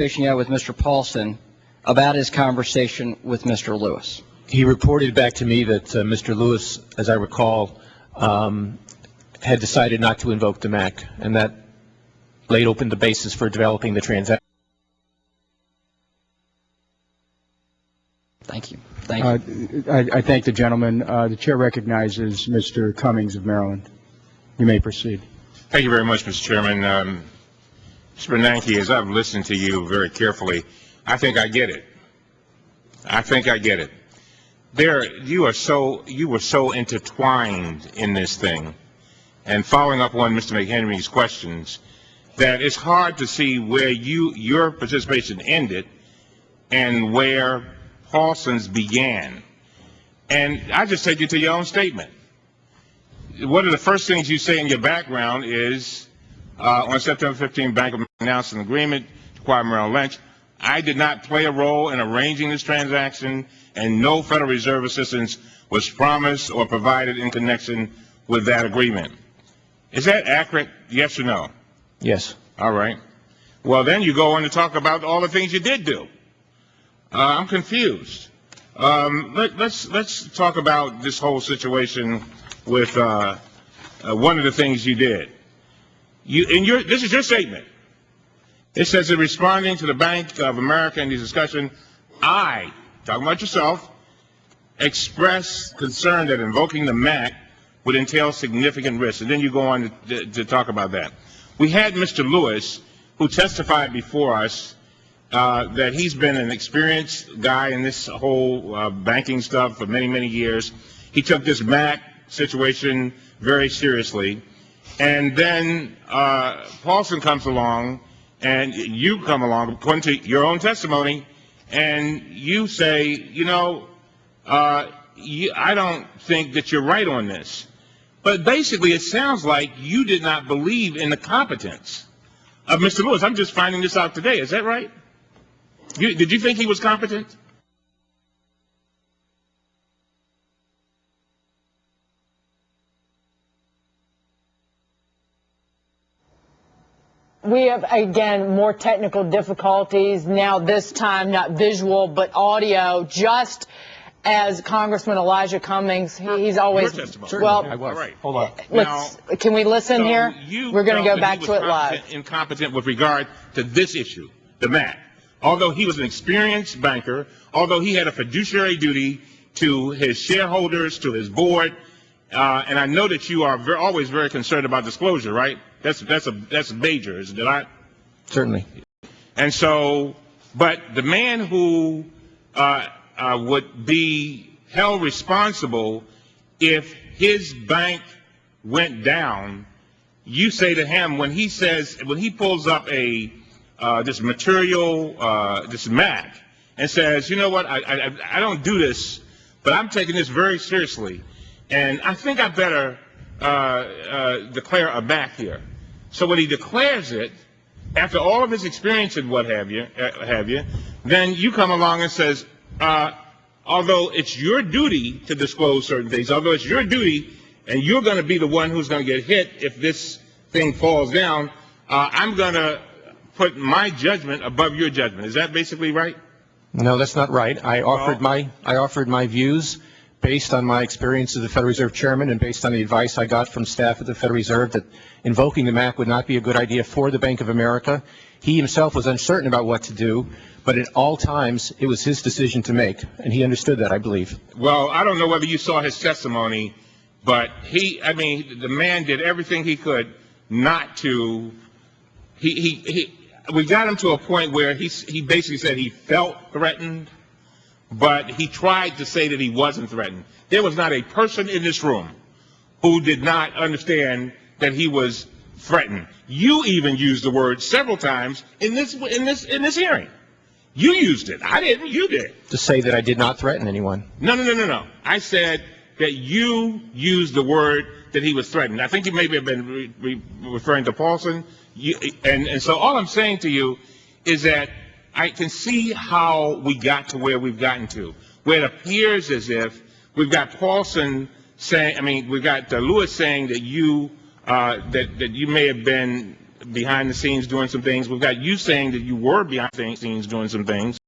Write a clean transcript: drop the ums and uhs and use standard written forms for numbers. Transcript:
conversation you had with Mr. Paulson about his conversation with Mr. Lewis? He reported back to me that Mr. Lewis, as I recall, had decided not to invoke the MAC, and that laid open the basis for developing the transaction. Thank you. Thank you. I thank the gentleman. The chair recognizes Mr. Cummings of Maryland. You may proceed. Thank you very much, Mr. Chairman. Mr. Bernanke, as I've listened to you very carefully, I think I get it. I think I get it. You were so intertwined in this thing, and following up on Mr. McHenry's questions, that it's hard to see where your participation ended and where Paulson's began. And I just take you to your own statement. One of the first things you say in your background is, on September 15, Bank of America announced an agreement to acquire Merrill Lynch. I did not play a role in arranging this transaction, and no Federal Reserve assistance was promised or provided in connection with that agreement. Is that accurate, yes or no? Yes. All right. Well, then you go on to talk about all the things you did do. I'm confused. Let's talk about this whole situation with one of the things you did. This is your statement. It says, in responding to the Bank of America in this discussion, I, talking about yourself, expressed concern that invoking the MAC would entail significant risk. And then you go on to talk about that. We had Mr. Lewis, who testified before us that he's been an experienced guy in this whole banking stuff for many, many years. He took this MAC situation very seriously. And then Paulson comes along, and you come along, according to your own testimony, and you say, you know, I don't think that you're right on this. But basically, it sounds like you did not believe in the competence of Mr. Lewis. I'm just finding this out today. Is that right? Did you think he was competent? We have, again, more technical difficulties now, this time not visual but audio, just as Congressman Elijah Cummings, he's always, well, I was. Right. Hold on. Can we listen here? We're going to go back to it live. Incompetent with regard to this issue, the MAC. Although he was an experienced banker, although he had a fiduciary duty to his shareholders, to his board, and I know that you are always very concerned about disclosure, right? That's major, isn't it not? Certainly. And so, but the man who would be held responsible if his bank went down, you say to him, when he pulls up this material, this MAC, and says, you know what, I don't do this, but I'm taking this very seriously, and I think I better declare a MAC here. So when he declares it, after all of his experience and what have you, then you come along and says, although it's your duty to disclose certain things, although it's your duty, and you're going to be the one who's going to get hit if this thing falls down, I'm going to put my judgment above your judgment. Is that basically right? No, that's not right. I offered my views based on my experience as the Federal Reserve Chairman and based on the advice I got from staff at the Federal Reserve that invoking the MAC would not be a good idea for the Bank of America. He himself was uncertain about what to do, but at all times it was his decision to make, and he understood that, I believe. Well, I don't know whether you saw his testimony, but the man did everything he could not to. We got him to a point where he basically said he felt threatened, but he tried to say that he wasn't threatened. There was not a person in this room who did not understand that he was threatened. You even used the word several times in this hearing. You used it. I didn't. You did. To say that I did not threaten anyone. No. I said that you used the word that he was threatened. I think you maybe have been referring to Paulson. And so all I'm saying to you is that I can see how we got to where we've gotten to, where it appears as if we've got Paulson saying, we've got Lewis saying that you may have been behind the scenes doing some things. We've got you saying that you were behind the scenes doing some things.